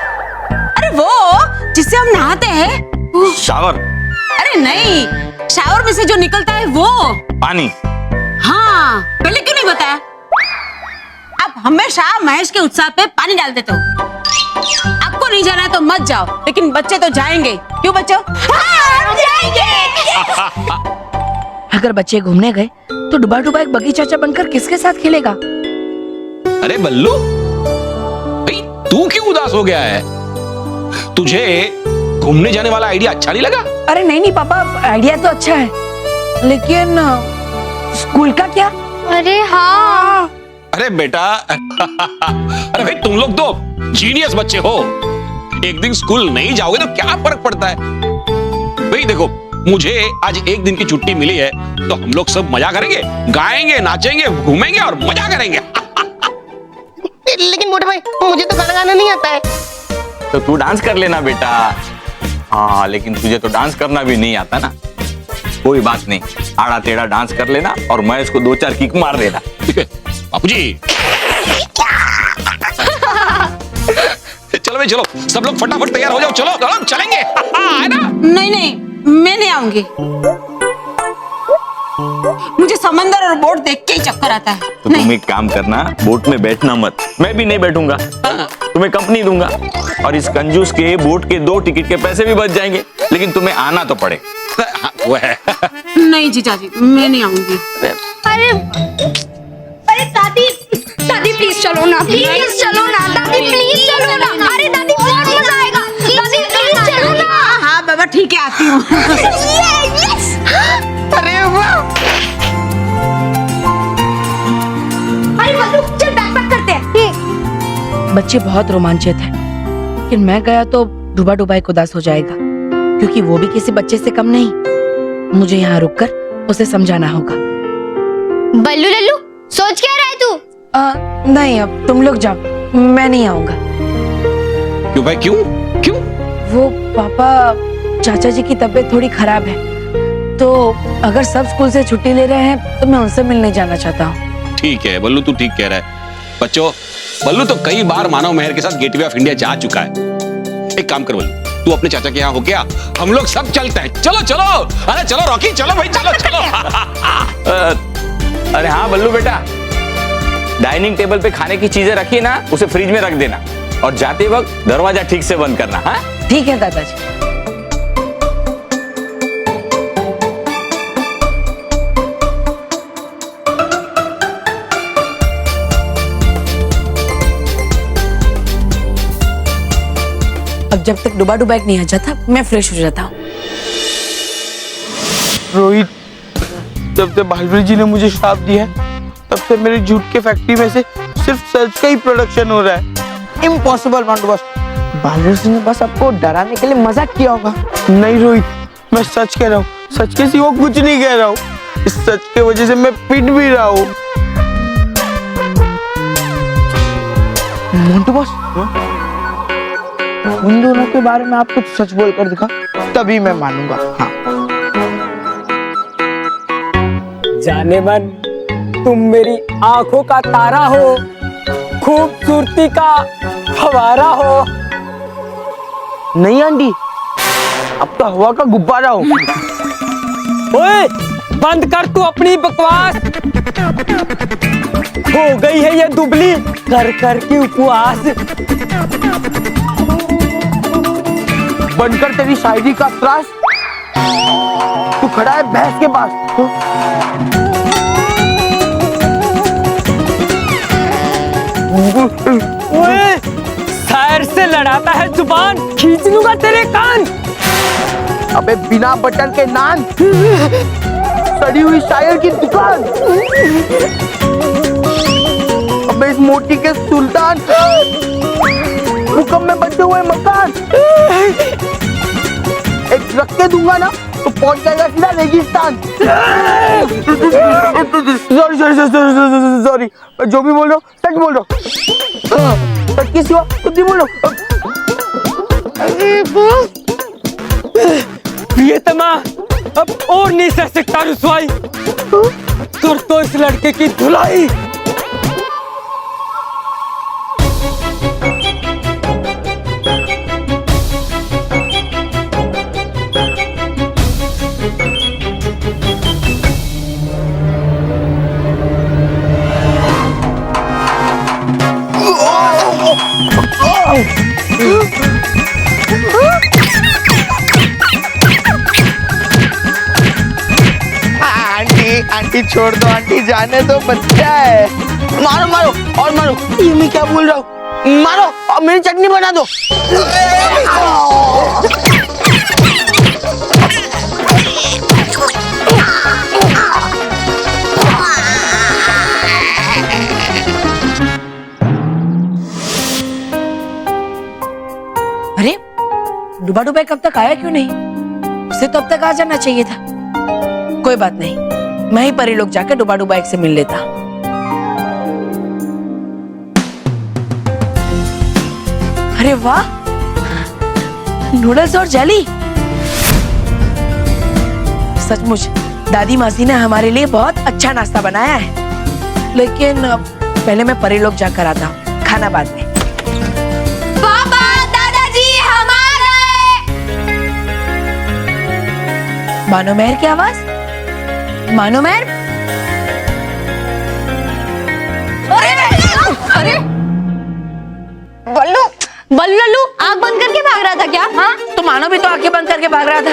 [SPEAKER 17] अरे वो जिससे हम नहाते हैं।
[SPEAKER 5] शावर?
[SPEAKER 17] अरे नहीं, शावर में से जो निकलता है वो
[SPEAKER 5] पानी।
[SPEAKER 17] हाँ, पहले क्यों नहीं बताया? आप हमेशा महेश के उत्साह पे पानी डाल देते हो। आपको नहीं जाना है तो मत जाओ, लेकिन बच्चे तो जाएंगे। क्यों बच्चों? हाँ, जाएंगे।
[SPEAKER 9] अगर बच्चे घूमने गए तो डुबा डुबा एक बगी चाचा बनकर किसके साथ खेलेगा?
[SPEAKER 10] अरे बल्लू, भाई तू क्यों उदास हो गया है? तुझे घूमने जाने वाला आइडिया अच्छा नहीं लगा?
[SPEAKER 9] अरे नहीं पापा, आइडिया तो अच्छा है, लेकिन स्कूल का क्या?
[SPEAKER 3] अरे हाँ।
[SPEAKER 10] अरे बेटा, अरे भाई तुम लोग तो जीनियस बच्चे हो। एक दिन स्कूल नहीं जाओगे तो क्या फर्क पड़ता है? भाई देखो, मुझे आज एक दिन की छुट्टी मिली है तो हम लोग सब मजा करेंगे, गाएंगे, नाचेंगे, घूमेंगे और मजा करेंगे।
[SPEAKER 14] लेकिन मोटा भाई, मुझे तो गाना गाना नहीं आता है।
[SPEAKER 5] तो तू डांस कर लेना बेटा। हाँ, लेकिन तुझे तो डांस करना भी नहीं आता ना। कोई बात नहीं, आड़ा टेढ़ा डांस कर लेना और मैं इसको 2-4 किक मार देना।
[SPEAKER 10] बापूजी, चलो भाई चलो, सब लोग फटाफट तैयार हो जाओ। चलो चलो चलेंगे, है ना?
[SPEAKER 17] नहीं, मैं नहीं आऊंगी। मुझे समंदर और बोट देख के ही चक्कर आता है।
[SPEAKER 5] तो तुम एक काम करना, बोट में बैठना मत। मैं भी नहीं बैठूंगा, तुम्हें कंपनी दूंगा और इस कंजूस के बोट के 2 टिकट के पैसे भी बच जाएंगे, लेकिन तुम्हें आना तो पड़े।
[SPEAKER 10] वो है।
[SPEAKER 17] नहीं जीजा जी, मैं नहीं आऊंगी।
[SPEAKER 3] अरे दादी प्लीज चलो ना, प्लीज चलो ना दादी, प्लीज चलो ना। अरे दादी बहुत मजा आएगा, दादी प्लीज चलो ना।
[SPEAKER 17] हाँ बाबा ठीक है, आती हूँ।
[SPEAKER 14] अरे वाह।
[SPEAKER 3] अरे बल्लू चल बैक करते हैं।
[SPEAKER 9] बच्चे बहुत रोमांचित हैं, लेकिन मैं गया तो डुबा डुबा एक उदास हो जाएगा, क्योंकि वो भी किसी बच्चे से कम नहीं। मुझे यहाँ रुककर उसे समझाना होगा।
[SPEAKER 3] बल्लू लल्लू सोच क्या रहा है तू?
[SPEAKER 9] नहीं, अब तुम लोग जाओ, मैं नहीं आऊंगा।
[SPEAKER 10] क्यों भाई, क्यों?
[SPEAKER 9] वो पापा, चाचा जी की तबीयत थोड़ी खराब है, तो अगर सब स्कूल से छुट्टी ले रहे हैं तो मैं उनसे मिलने जाना चाहता हूँ।
[SPEAKER 10] ठीक है बल्लू, तू ठीक कह रहा है। बच्चों, बल्लू तो कई बार मानव मेहर के साथ गेटवे ऑफ इंडिया जा चुका है। एक काम कर बल्लू, तू अपने चाचा के यहाँ हो गया, हम लोग सब चलते हैं। चलो चलो, अरे चलो रॉकी, चलो भाई, चलो चलो।
[SPEAKER 5] अरे हाँ बल्लू बेटा, डाइनिंग टेबल पे खाने की चीजें रखी ना, उसे फ्रिज में रख देना और जाते वक्त दरवाजा ठीक से बंद करना। हाँ
[SPEAKER 9] ठीक है दादाजी। अब जब तक डुबा डुबा एक नहीं आ जाता, मैं फ्रेश हो जाता हूँ।
[SPEAKER 13] रोहित, जब से भालवीर जी ने मुझे श्राप दिया है, तब से मेरी झूठ के फैक्ट्री में से सिर्फ सच का ही प्रोडक्शन हो रहा है। इम्पॉसिबल मंटू बॉस, भालवीर जी ने बस आपको डराने के लिए मजाक किया होगा। नहीं रोहित, मैं सच कह रहा हूँ, सच के सिवा कुछ नहीं कह रहा हूँ। इस सच के वजह से मैं पिट भी रहा हूँ। मंटू बॉस, उन दोनों के बारे में आप कुछ सच बोल कर दिखा, तभी मैं मानूंगा। हाँ।
[SPEAKER 18] जाने मन, तुम मेरी आंखों का तारा हो, खूबसूरती का फवारा हो।
[SPEAKER 13] नहीं आंटी, अब तो हवा का गुब्बारा हो।
[SPEAKER 18] ओए, बंद कर तू अपनी बकवास। हो गई है ये दुबली कर कर के उपवास।
[SPEAKER 13] बनकर तेरी शायरी का त्रास, तू खड़ा है भैंस के पास।
[SPEAKER 18] ओए, शायर से लड़ाता है जुबान, खींच लूंगा तेरे कान।
[SPEAKER 13] अबे बिना बटन के नान, सड़ी हुई शायर की दुकान। अबे इस मोटी के सुल्तान, हुक्म में बनते हुए मकान। एक रख के दूंगा ना तो पहुंच जाएगा सीधा रेगिस्तान। सॉरी, जो भी बोल रहा हूँ सच बोल रहा हूँ, सच के सिवा कुछ नहीं बोल रहा हूँ।
[SPEAKER 18] प्रियतमा, अब और नहीं सह सकता रुसवाई, कर तो इस लड़के की धुलाई।
[SPEAKER 13] आंटी छोड़ दो, आंटी जाने दो, बच्चा है। मारो मारो और मारो। ये मैं क्या बोल रहा हूँ, मारो और मेरी चटनी बना दो।
[SPEAKER 9] अरे डुबा डुबा कब तक आया क्यों नहीं? उसे तो अब तक आ जाना चाहिए था। कोई बात नहीं, मैं ही परी लोग जाकर डुबा डुबा से मिल लेता। अरे वाह, नूडल्स और जेली। सचमुच दादी मासी ने हमारे लिए बहुत अच्छा नाश्ता बनाया है। लेकिन पहले मैं परी लोग जाकर आता हूँ, खाना बाद में।
[SPEAKER 3] पापा, दादाजी हम आ गए।
[SPEAKER 9] मानो मेहर की आवाज, मानो मेहर।
[SPEAKER 3] अरे बल्लू, बल्लू आंख बंद करके भाग रहा था क्या? हाँ,
[SPEAKER 9] तो मानो भी तो आंखें बंद करके भाग रहा था।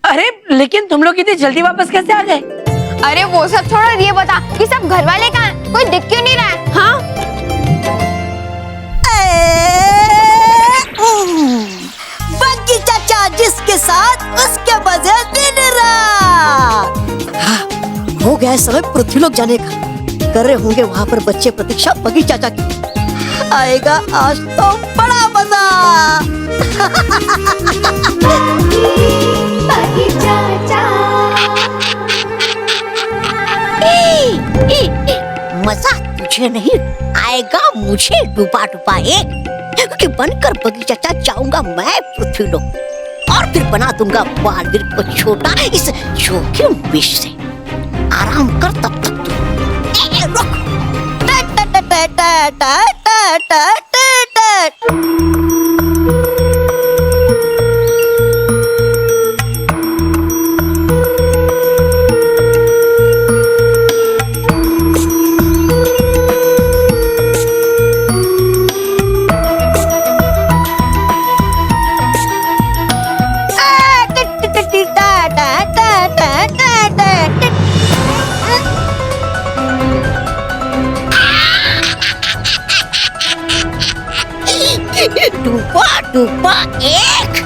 [SPEAKER 9] अरे लेकिन तुम लोग इतनी जल्दी वापस कैसे आ गए?
[SPEAKER 3] अरे वो सब छोड़ो, ये बता कि सब घर वाले कहाँ हैं? कोई दिख क्यों नहीं रहा है? हाँ,
[SPEAKER 7] बग्गी चाचा जिसके साथ उसके बजे दिन रात। हाँ, हो गया है समय पृथ्वी लोक जाने का। कर रहे होंगे वहाँ पर बच्चे प्रतीक्षा बग्गी चाचा की। आएगा आज तो बड़ा मजा। बग्गी चाचा। मजा तुझे नहीं आएगा, मुझे डुबा डुबा एक, क्योंकि बनकर बग्गी चाचा जाऊंगा मैं पृथ्वी लोक और फिर बना दूंगा बालवीर को छोटा इस जोखिम विष से। आराम कर तब तक तू। रुक। टा टा टा टा टा टा टा टा टा। डूबा डूबा एक।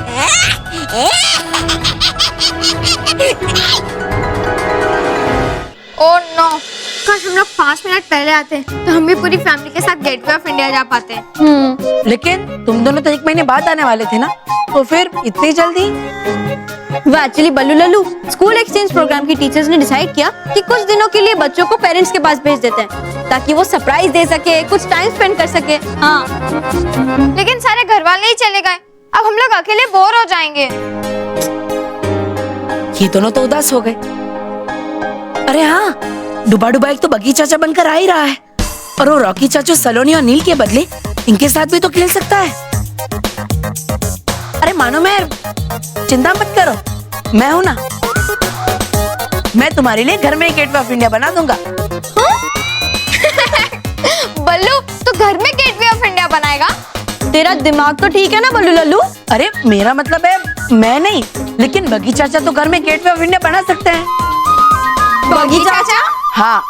[SPEAKER 3] ओह नो, काश हम लोग 5 मिनट पहले आते तो हम भी पूरी फैमिली के साथ गेटवे ऑफ इंडिया जा पाते।
[SPEAKER 9] लेकिन तुम दोनों तो 1 महीने बाद आने वाले थे ना, तो फिर इतनी जल्दी?
[SPEAKER 2] वो एक्चुअली बल्लू लल्लू, स्कूल एक्सचेंज प्रोग्राम की टीचर्स ने डिसाइड किया कि कुछ दिनों के लिए बच्चों को पेरेंट्स के पास भेज देते हैं ताकि वो सरप्राइज दे सके, कुछ टाइम स्पेंड कर सके। हाँ,
[SPEAKER 3] लेकिन सारे घर वाले ही चले गए, अब हम लोग अकेले बोर हो जाएंगे।
[SPEAKER 9] ये दोनों तो उदास हो गए। अरे हाँ, डुबा डुबा एक तो बग्गी चाचा बनकर आ ही रहा है, और वो रॉकी चाचू सलोनी और नील के बदले इनके साथ भी तो खेल सकता है। अरे मानो मेहर, चिंता मत करो, मैं हूं ना। मैं तुम्हारे लिए घर में गेटवे ऑफ इंडिया बना दूंगा।
[SPEAKER 3] बल्लू, तू घर में गेटवे ऑफ इंडिया बनाएगा? तेरा दिमाग तो ठीक है ना बल्लू लल्लू?
[SPEAKER 9] अरे मेरा मतलब है मैं नहीं, लेकिन बगी चाचा तो घर में गेटवे ऑफ इंडिया बना सकते हैं।
[SPEAKER 3] बगी चाचा?
[SPEAKER 9] हाँ।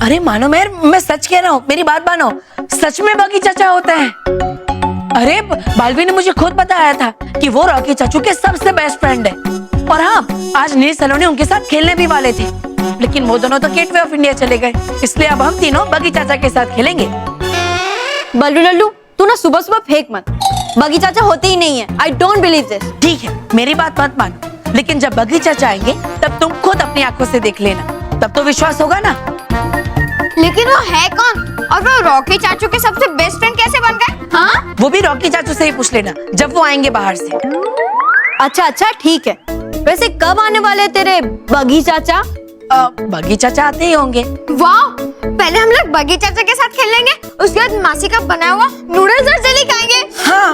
[SPEAKER 9] अरे मानो मैं सच कह रहा हूँ, मेरी बात मानो, सच में बगी चाचा होता है। अरे बालवी ने मुझे खुद बताया था कि वो रॉकी चाचू के सबसे बेस्ट फ्रेंड है। और हाँ, आज नील सलोनी उनके साथ खेलने भी वाले थे, लेकिन वो दोनों तो गेटवे ऑफ इंडिया चले गए, इसलिए अब हम तीनों बगी चाचा के साथ खेलेंगे।
[SPEAKER 3] बल्लू लल्लू तू ना सुबह सुबह फेंक मत, बगी चाचा होते ही नहीं है। I don't believe this.
[SPEAKER 9] ठीक है, मेरी बात मत मानो, लेकिन जब बगी चाचा आएंगे तब तुम खुद अपनी आंखों से देख लेना, तब तो विश्वास होगा ना।
[SPEAKER 3] लेकिन वो है कौन और वो रॉकी चाचू के सबसे बेस्ट फ्रेंड कैसे बन गए? हाँ,
[SPEAKER 9] वो भी रॉकी चाचू से ही पूछ लेना जब वो आएंगे बाहर से।
[SPEAKER 3] अच्छा ठीक है। वैसे कब आने वाले तेरे बगी चाचा?
[SPEAKER 9] बगी चाचा आते ही होंगे।
[SPEAKER 3] वाह, पहले हम लोग बगी चाचा के साथ खेल लेंगे, उसके बाद मासी का बनाया हुआ नूडल्स और जली खाएंगे।
[SPEAKER 9] हाँ।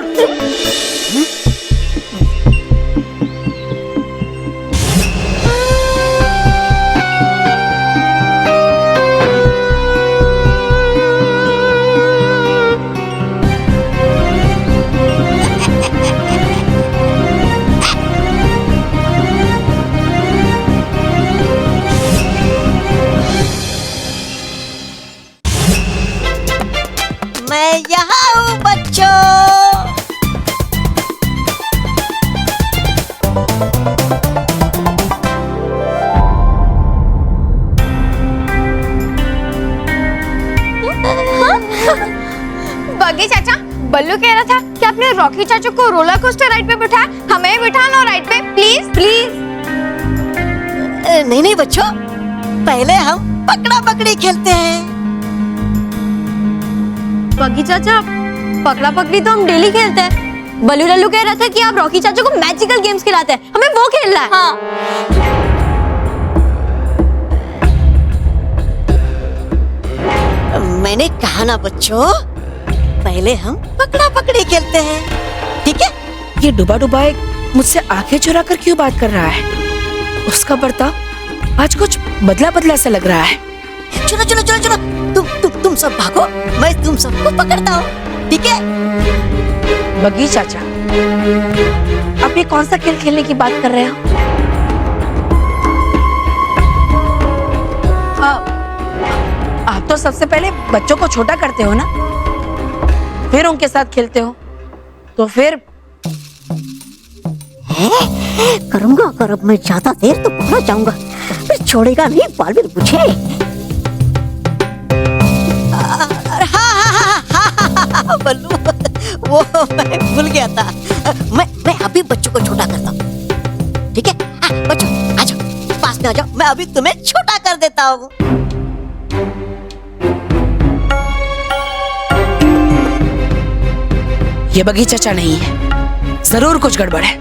[SPEAKER 7] मैं यहाँ हूँ बच्चों।
[SPEAKER 3] बगी चाचा, बल्लू कह रहा था कि आपने रॉकी चाचू को रोलर कोस्टर राइड पे बिठाया, हमें बिठा लो राइड पे प्लीज प्लीज।
[SPEAKER 7] नहीं बच्चों, पहले हम पकड़ा पकड़ी खेलते हैं।
[SPEAKER 3] बगी चाचा, पकड़ा पकड़ी तो हम डेली खेलते हैं। बल्लू लल्लू कह रहा था कि आप रॉकी चाचू को मैजिकल गेम्स खिलाते हैं, हमें वो खेलना है। हाँ।
[SPEAKER 7] मैंने कहा ना बच्चों, पहले हम पकड़ा पकड़ी खेलते हैं, ठीक है?
[SPEAKER 9] ये डुबा डुबा एक मुझसे आंखें चुरा कर क्यों बात कर रहा है? उसका बर्ताव आज कुछ बदला बदला सा लग रहा है।
[SPEAKER 7] चलो चलो चलो चलो, तुम सब भागो, मैं तुम सबको पकड़ता हूँ, ठीक है?
[SPEAKER 9] बगी चाचा, आप ये कौन सा खेल खेलने की बात कर रहे हो? आप तो सबसे पहले बच्चों को छोटा करते हो ना, फिर उनके साथ खेलते हो, तो फिर
[SPEAKER 7] करूंगा। अगर अब मैं ज्यादा देर तो पहुंच जाऊंगा, फिर छोड़ेगा नहीं बालवीर मुझे। हाँ, बल्लू, वो मैं भूल गया था। मैं अभी बच्चों को छोटा करता हूँ, ठीक है? बच्चों आ जाओ, पास में आ जाओ, मैं अभी तुम्हें छोटा कर देता हूँ।
[SPEAKER 9] ये बगी चाचा नहीं है, जरूर कुछ गड़बड़ है।